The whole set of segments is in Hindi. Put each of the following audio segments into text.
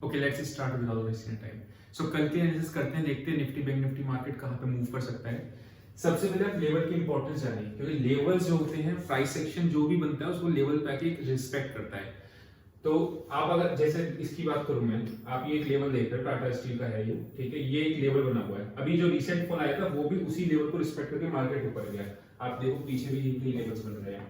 Okay, let's start without wasting time. So कल के एनालिसिस करते हैं, देखते हैं निफ्टी बैंक निफ्टी मार्केट कहाँ पे मूव कर सकता है। सबसे पहले आप लेवल की इंपॉर्टेंस जानिए, क्योंकि लेवल्स जो होते हैं, प्राइस एक्शन जो भी बनता है उसको लेवल पे आके रिस्पेक्ट करता है। तो आप अगर जैसे इसकी बात करूं मैं, आप ये एक लेवल देख रहे हो, टाटा स्टील का है ये, ठीक है, ये एक लेवल बना हुआ है। अभी जो रिसेंट फॉल आया था वो भी उसी लेवल को रिस्पेक्ट करके मार्केट ऊपर गया। आप देखो पीछे भी यही लेवल्स बन रहे हैं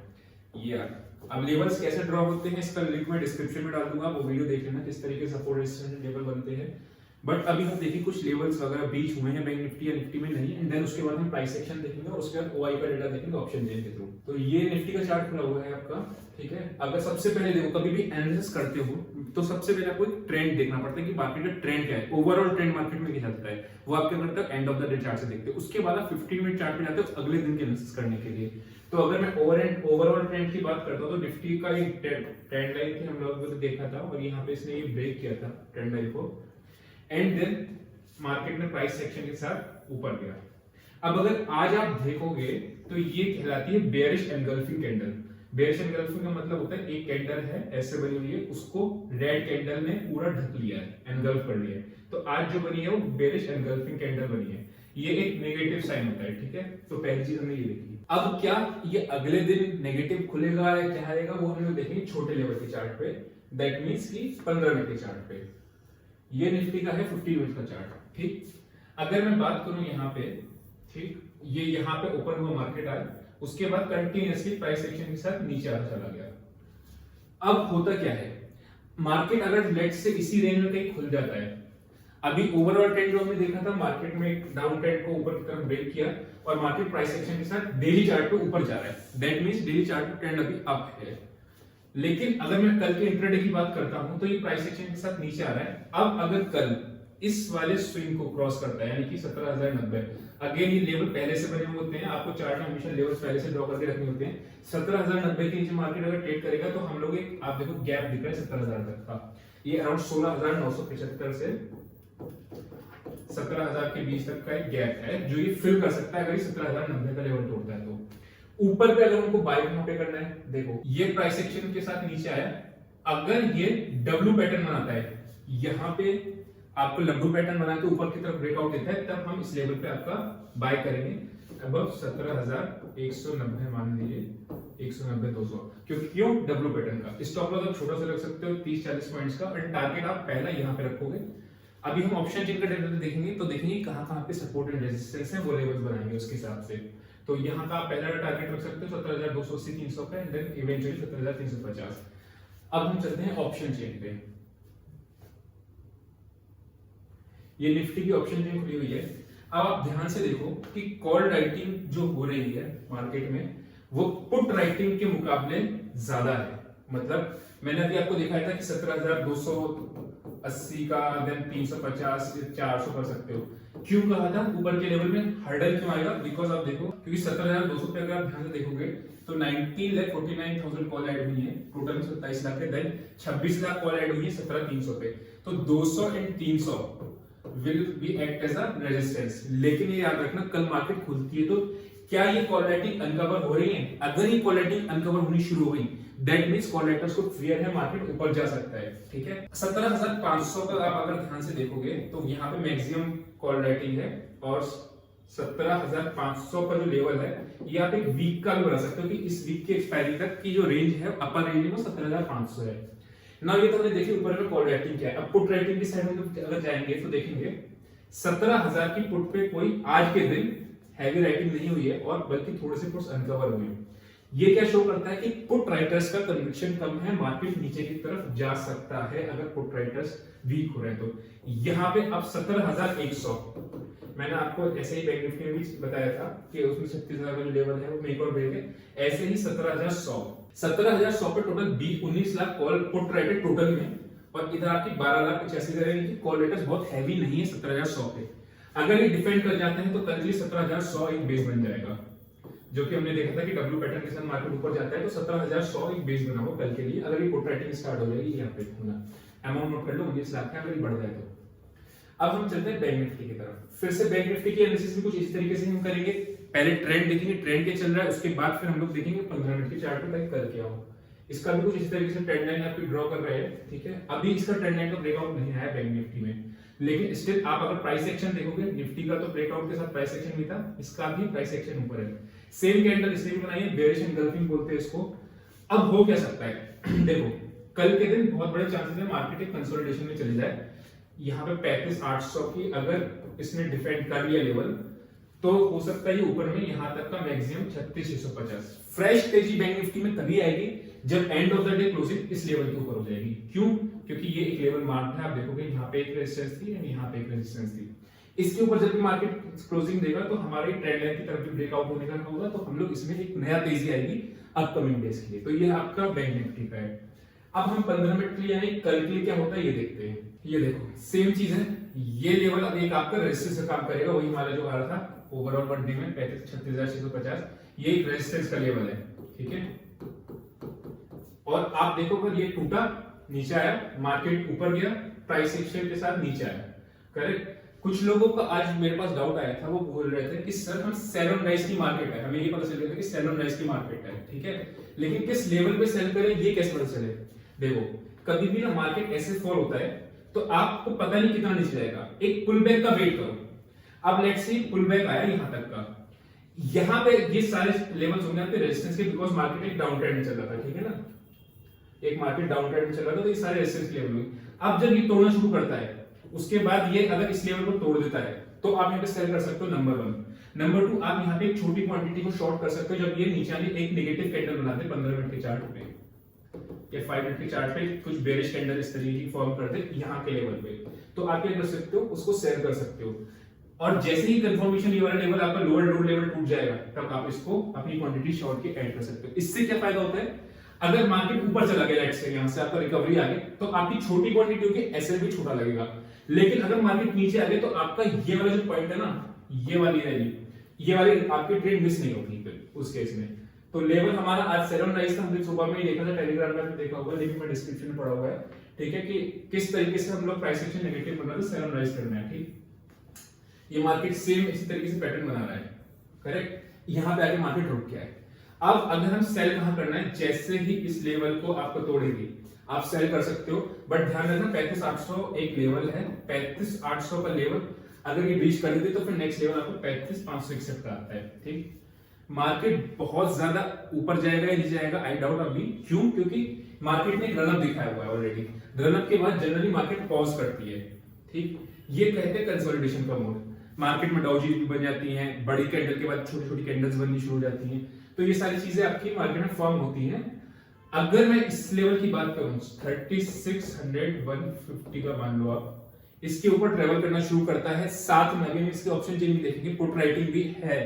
ये यार। अब लेवल्स कैसे ड्रॉ होते हैं इसका लिंक मैं डिस्क्रिप्शन में डाल दूंगा, वो वीडियो देख लेना किस तरीके से सपोर्ट रेजिस्टेंस लेवल बनते हैं। बट अभी हम देखिए कुछ लेवल्स वगैरह बीच हुए हैं बैंक निफ्टी या निफ्टी में नहीं, एंड देन उसके बाद हम प्राइस एक्शन देखेंगे और उसके बाद ओआई का डेटा देखेंगे ऑप्शन चेन के थ्रू। तो ये निफ्टी का चार्ट खुला हुआ है आपका, ठीक है। अगर सबसे पहले देखो कभी भी एनालिसिस करते हो तो सबसे पहले आपको एक ट्रेंड देखना पड़ता है कि मार्केट का ट्रेंड क्या है, ओवरऑल ट्रेंड मार्केट में क्या चलता है, वो आप क्या करते हो end of the day chart से देखते हो। उसके बाद आप 15 मिनट चार्ट पे जाते हो अगले दिन के एनालिसिस करने के लिए। तो अगर मैं ओवरऑल ट्रेंड की बात करता हूं तो निफ्टी का एक ट्रेंड लाइन थी, हम लोगों ने देखा था, और यहाँ पे इसने ये ब्रेक किया था ट्रेंड लाइन को, एंड देन मार्केट में प्राइस सेक्शन के साथ ऊपर गया। अब अगर आज आप देखोगे तो ये कहलाती है bearish engulfing candle. Bearish engulfing का मतलब होता है एक कैंडल है ऐसे बनी हुई है, उसको रेड कैंडल ने पूरा ढक लिया है, एनगल्फ कर लिया है। तो आज जो बनी है वो बेयरिश एनगल्फिंग कैंडल बनी है, ये एक नेगेटिव साइन होता है, ठीक है। तो पहली चीज हमने ये देखी। अब क्या ये अगले दिन नेगेटिव खुलेगा या क्या आएगा वो हम लोग देखेंगे छोटे लेवल के चार्ट पे, दैट मींस कि 15 मिनट के चार्ट पे। ये निफ्टी का है 15 मिनट का चार्ट, ठीक। अगर मैं बात करूं यहाँ पे, ठीक, ये यहाँ पे ओपन हुआ मार्केट आज, उसके बाद कंटिन्यूअसली प्राइस एक्शन के साथ नीचे आता चला गया। अब होता क्या है, मार्केट अगर लेट से इसी रेंज में कहीं खुल जाता है, अभी ओवरऑल ट्रेंड जो हमने देखा था मार्केट में एक डाउन ट्रेंड को ऊपर की तरफ ब्रेक किया और मार्केट प्राइस एक्शन के साथ डेली चार्ट पे ऊपर जा रहा है, दैट मींस डेली चार्ट पे ट्रेंड अभी अप है। लेकिन अगर मैं कल के इंट्राडे की बात करता हूं तो ये प्राइस एक्शन के साथ नीचे आ रहा है। अब अगर कल इस वाले स्विंग को क्रॉस करता है, यानी कि 17,090, अगेन ये लेवल पहले से बने हुए होते हैं, आपको चार्ट में हमेशा लेवल्स पहले से ड्रॉ करके रखने होते हैं। 17,090 के नीचे मार्केट अगर ट्रेड करेगा तो हम लोग एक, आप देखो गैप दिख रहा है 17,000 तक का, ये अराउंड 16,975 से 17,000 के बीच तक का एक गैप है जो ये फिल कर सकता है अगर ये 17,090 का लेवल तोड़ता है। तो ऊपर पे अगर उनको बाय कहां पे करना है, देखो ये प्राइस एक्शन के साथ नीचे आया, अगर ये डब्ल्यू पैटर्न बनाता है, यहाँ पे आपको लंबू पैटर्न बना के ऊपर की तरफ ब्रेकआउट देता है, तब हम इस लेवल पे आपका बाय करेंगे अबव 17,190 मान लीजिए, 190-200, क्यों डब्ल्यू पैटर्न का स्टॉप लॉस आप छोटा सा रख सकते हो 30-40 पॉइंट्स का, और टारगेट आप पहला यहाँ पे रखोगे। अभी हम ऑप्शन चेन का डेटा देखेंगे तो देखेंगे कहां पे सपोर्ट एंड रेजिस्टेंस है, वो लेवल्स बनाएंगे उसके हिसाब से। तो यहाँ का आप पहला टारगेट रख सकते हो 17,280-300 का, एंड देन इवेंचुअली 17,350। अब हम चलते हैं ऑप्शन चेन पे। ये निफ्टी की ऑप्शन चेन खुली हुई है। अब आप ध्यान से देखो कि कॉल राइटिंग जो हो रही है मार्केट में वो पुट राइटिंग के मुकाबले ज्यादा है। मतलब मैंने अभी आपको दिखाया था कि 17,280 का, देन 350, 400 कर सकते हो। क्यों कहा था ऊपर के लेवल में हर्डल क्यों आएगा, बिकॉज आप देखो क्योंकि 17,200 पे अगर आप ध्यान से देखोगे तो 19,49,000 कॉल ऐड हुई है, टोटल 27 लाख है, देन 26 लाख कॉल ऐड हुई है 17,300 पे। तो 200 and 300 will be act as a resistance। लेकिन ये याद रखना कल मार्केट खुलती है तो क्या ये कॉल राइटिंग अनकवर हो रही है, अगर ये कॉल राइटिंग अनकवर होनी शुरू हो गई दैट मींस कॉल राइटर्स को फियर है मार्केट ऊपर जा सकता है, ठीक है। 17,500 का आप अगर ध्यान से देखोगे तो यहाँ पे मैक्सिमम कॉल राइटिंग है, और 17,500 का जो लेवल है ये आप एक वीक का भी बना सकते हो कि इस वीक की एक्सपायरी तक की जो रेंज है अपर रेंज में वो 17,500 है ना। ये तो हमने देखिए ऊपर में कॉल राइटिंग क्या है। अब पुट राइटिंग की साइड में अगर जाएंगे तो देखेंगे 17,000 की पुट पे कोई आज के दिन हैवी राइटिंग नहीं हुई है, और बल्कि थोड़े से पुट्स अनकवर हुए हैं। ये क्या शो करता है कि पुट राइटर्स का कन्विक्शन कम है, मार्केट नीचे की तरफ जा सकता है अगर पुट राइटर्स वीक हो रहे हैं। तो यहाँ पे अब 17,100, मैंने आपको ऐसे ही बैंक निफ्टी में भी बताया था कि उसमें 36,000 का जो लेवल है वो एक और ब्रेक है, ऐसे ही 17,100 पे total 19 lakh call put writer total में, और इधर आपकी 12,85,000 कॉल राइटर्स बहुत हैवी नहीं है 17,100 पे। अगर ये डिफेंड कर जाते हैं तो कल के लिए 17,100 एक बेस बन जाएगा, जो कि हमने देखा था कि डब्ल्यू पैटर्न के साथ मार्केट ऊपर जाता है तो 17,100 एक बेस बना हुआ कल के लिए। अगर ये पुट राइटिंग स्टार्ट हो जाएगी, यहाँ पे होना अमाउंट नोट कर लो 19 लाख है, अगर ये बढ़ जाए तो। अब हम चलते हैं बैंक निफ्टी की तरफ। फिर से बैंक निफ्टी की एनालिसिस भी कुछ इसी तरीके से हम करेंगे, पहले ट्रेंड देखेंगे ट्रेंड क्या चल रहा है, उसके बाद फिर हम लोग देखेंगे 15 मिनट के चार्ट पे कर क्या हो। इसका भी कुछ इस तरीके से ट्रेंड लाइन आपकी ड्रॉ कर रहे हैं, ठीक है। अभी इसका ट्रेंड लाइन का ब्रेकआउट नहीं आया बैंक निफ्टी में, लेकिन स्टिल आप अगर प्राइस एक्शन देखोगे, निफ्टी का तो ब्रेकआउट के साथ प्राइस एक्शन भी था, इसका भी प्राइस एक्शन ऊपर है। सेम कैंडल इसने भी बनाई है, बेयरिश एंगल्फिंग बोलते हैं इसको। अब हो क्या सकता है देखो, कल के दिन बहुत बड़े चांसेस है मार्केट एक कंसोलिडेशन में चली जाए। यहाँ पे 35,800 की अगर इसने डिफेंड कर लिया लेवल, तो हो सकता है ये ऊपर में यहाँ तक का मैक्सिमम 36,650। फ्रेश तेजी बैंक निफ्टी में तभी आएगी जब end of the day closing इस लेवल के ऊपर हो जाएगी। क्यों? क्योंकि ये एक लेवल मार्क है, आप देखोगे यहाँ पे एक रेजिस्टेंस थी और यहाँ पे एक रेजिस्टेंस थी। इसके ऊपर जब भी मार्केट क्लोजिंग देगा तो हमारी ट्रेंड लाइन की तरफ भी ब्रेकआउट होने का होगा, तो हम लोग इसमें एक नया तेजी आएगी अपकमिंग डेज के लिए। तो ये आपका बैंक निफ्टी का है। अब हम 15 मिनट के लिए यानी कल के लिए क्या होता है ये देखते हैं। ये देखो सेम चीज है, ये लेवल अब एक आपका रेजिस्टेंस का काम करेगा, वही हमारा जो आ रहा था ओवरऑल मंडी में 36,650, ये एक रेजिस्टेंस का लेवल है, ठीक है। और आप देखो अगर ये टूटा, नीचे आया, मार्केट ऊपर गया, प्राइस एक्शन के साथ नीचे आया, करेक्ट। कुछ लोगों का आज मेरे पास डाउट आया था, वो बोल रहे थे कि सर हम सेल ऑन राइज की मार्केट है, हमें ये पता चल गया था कि सेल ऑन राइज की मार्केट है, ठीक है, लेकिन किस लेवल पे सेल करें ये कैसे पता चले। देखो कभी भी ना मार्केट ऐसे फॉल होता है तो आपको पता नहीं कितना नीचे जाएगा, एक पुल बैक का वेट करो। अब लेट्स सी पुल बैक आया यहां तक का, यहां पे ये सारे लेवल्स होंगे आपके रेजिस्टेंस के, बिकॉज मार्केट एक डाउन ट्रेंड में चल रहा था, ठीक है ना, एक मार्केट डाउन ट्रेंड में चल रहा था, तो ये सारे रेजिस्टेंस लेवल होंगे। अब जब ये तोड़ना शुरू करता है, उसके बाद ये अगर इस लेवल को तोड़ देता है तो आप यहाँ पे सेल कर सकते हो, नंबर 1। नंबर 2, आप यहाँ पे एक छोटी क्वांटिटी को शॉर्ट कर सकते हो जब ये नीचे आने एक नेगेटिव कैंडल बनाते हैं 15 मिनट के चार्ट पे या 5 मिनट के चार्ट पे, कुछ बेरिश कैंडल इस तरीके की फॉर्म करते हैं यहाँ के लेवल पे, तो आप क्या कर सकते हो, उसको सेल कर सकते हो। और जैसे ही कंफर्मेशन ये वाला लेवल आपका लोअर लो लेवल टूट जाएगा, तब आप इसको अपनी क्वांटिटी शॉर्ट के ऐड कर सकते हो। इससे क्या फायदा होता है, अगर मार्केट ऊपर चला गया लेट्स से, यहां से आपका रिकवरी आ गई, तो आपकी छोटी क्वांटिटी होगी, एसएल भी छोटा लगेगा। लेकिन अगर मार्केट नीचे आ गई तो आपका ये वाला जो पॉइंट है ना, ये वाली आपकी ट्रेड मिस नहीं होगी फिर उस केस में। तो लेवल हमारा आज सेल ऑन राइज था, हमने सुबह में ही देखा था, टेलीग्राम में देखा होगा, लेकिन मैं डिस्क्रिप्शन में पढ़ा हुआ है, ठीक है, कि किस तरीके से हम लोग प्राइस एक्शन नेगेटिव बना रहे हैं, सेल ऑन राइज करना है, ठीक। ये मार्केट सेम इसी तरीके से पैटर्न बना रहा है, करेक्ट। यहां पे आके मार्केट रुक गया है। अब अगर हम सेल कहां करना है, जैसे ही इस लेवल को आपको तोड़ेगी आप सेल कर सकते हो, बट ध्यान रखना 35,800 एक लेवल है, 35,800 का लेवल अगर ये रीच कर देती तो फिर नेक्स्ट लेवल आपको 35,561 का आता है, ठीक। मार्केट बहुत ज्यादा ऊपर जाएगा या नीचे जाएगा आई डाउट अभी, क्यों? क्योंकि मार्केट ने एक रनअप दिखाया हुआ है ऑलरेडी, रनअप के बाद जनरली मार्केट पॉज करती है, ठीक। ये कहते हैं कंसोलिडेशन का मोड, मार्केट में डाउ जीपी बन जाती हैं, बड़ी कैंडल के बाद छोटी छोटी कैंडल्स बननी शुरू हो जाती हैं, तो ये सारी चीजें आपकी मार्केट में फॉर्म होती हैं। अगर मैं इस लेवल की बात करूं 3600 150 का मान लो आप, इसके ऊपर ट्रेवल करना शुरू करता है, साथ में अभी इसके ऑप्शन चेन भी देखेंगे, पुट राइटिंग भी है,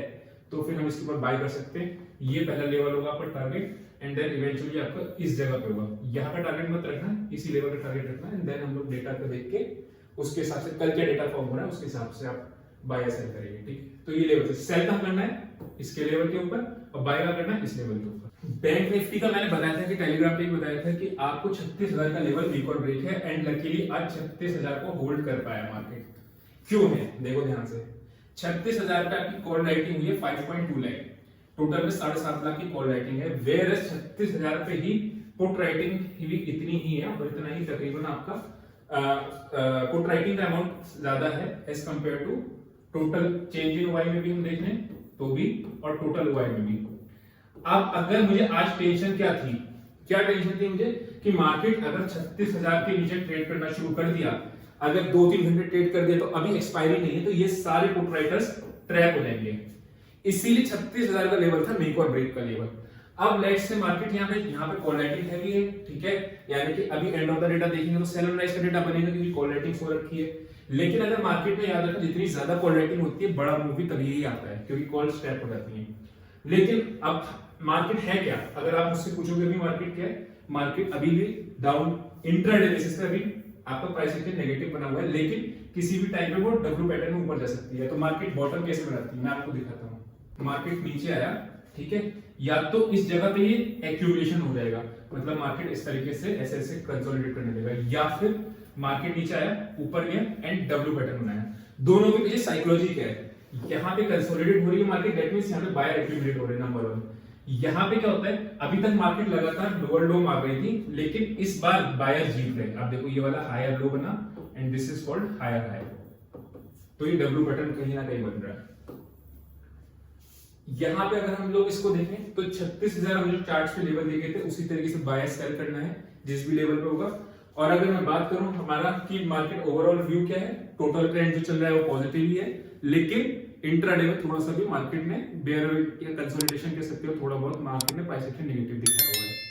तो फिर हम इसके ऊपर बाय कर सकते हैं। ये पहला लेवल होगा आपका टारगेट, एंड देन इवेंचुअली आपका इस जगह पे होगा, यहाँ का टारगेट मत रखना, इसी लेवल का टारगेट रखना, एंड देन हम लोग डेटा को देख के उसके हिसाब से कल क्या डेटा फॉर्म हो रहा है उसके हिसाब से आप बाय सेल करेंगे, ठीक। तो ये लेवल से सेल कहां करना है, इसके लेवल के ऊपर, और बाय कहां करना है, इस लेवल के ऊपर। बैंक निफ्टी का मैंने बताया था कि टेलीग्राम पे बताया था कि आपको 36,000 का लेवल वीक और ब्रेक है, एंड लकीली आज 36,000 को होल्ड कर पाया मार्केट। क्यों है देखो ध्यान से, 36,000 पे आपकी कॉल राइटिंग हुई है 5.2 लाख, टोटल में 7.5 लाख की कॉल राइटिंग है, वेयर 36,000 पे ही पुट राइटिंग भी इतनी ही है, और इतना ही तकरीबन आपका पुट राइटिंग का अमाउंट ज्यादा है as compare to total change in Y में भी हम देख लें तो भी, और टोटल वाई में भी। अब अगर मुझे आज टेंशन क्या थी, क्या टेंशन थी मुझे, कि मार्केट अगर 36,000 के नीचे ट्रेड करना शुरू कर दिया, अगर 2-3 घंटे ट्रेड कर दिया, तो अभी एक्सपायरी नहीं है, तो ये सारे पुट राइटर्स ट्रैप हो जाएंगे, इसीलिए 36,000 का लेवल था मेक और ब्रेक का लेवल। अब लेट्स से मार्केट यहाँ पे कॉल राइटिंग हैवी है, ठीक है, यानी कि अभी एंड ऑफ द डेटा देखेंगे तो सेल ऑन राइज का डेटा बनेगा क्योंकि कॉल राइटिंग हो रखी है। लेकिन अगर मार्केट में याद रखना जितनी ज्यादा कॉल राइटिंग होती है बड़ा मूव भी तभी ही आता है, क्योंकि कॉल स्टैप हो जाती है। लेकिन अब मार्केट है क्या, अगर आप मुझसे पूछोगे अभी मार्केट क्या है, मार्केट अभी भी डाउन इंट्राडे बेसिस पे अभी आपका प्राइस एक्शन नेगेटिव बना हुआ है, लेकिन किसी भी टाइम पे वो डब्ल्यू पैटर्न में ऊपर जा सकती है। तो मार्केट बॉटम कैसे बनाती है मैं आपको दिखाता हूँ। मार्केट नीचे आया, ठीक है, या तो इस जगह पे ये एक्यूमुलेशन हो जाएगा, मतलब मार्केट इस तरीके से ऐसे कंसोलिडेट करने देगा, या फिर मार्केट नीचे आया ऊपर गया एंड डब्ल्यू पैटर्न बनाया। दोनों के पीछे साइकोलॉजी क्या है, यहाँ पे कंसोलिडेट हो रही है मार्केट, दैट मींस यहाँ पे बायर एक्यूमुलेट हो रहे हैं, नंबर 1। यहाँ पे क्या होता है, अभी तक मार्केट लगातार लोअर लो मार रही थी, लेकिन इस बार बायर जीत गए। आप देखो ये वाला हायर लो बना and this is called higher high, तो ये डब्ल्यू पैटर्न कहीं ना कहीं बन रहा है। यहां पे अगर हम लोग इसको देखें तो 36,000 हम जो चार्ट पे लेवल देखे थे उसी तरीके से बाय सेल करना है जिस भी लेवल पे होगा। और अगर मैं बात करूं हमारा कि मार्केट ओवरऑल व्यू क्या है, टोटल ट्रेंड जो चल रहा है वो पॉजिटिव ही है, लेकिन इंट्राडे में थोड़ा सा भी मार्केट ने बेयर या कंसोलिडेशन कह सकते हो, थोड़ा बहुत मार्केट ने प्राइस एक्शन नेगेटिव दिखाया हुआ है।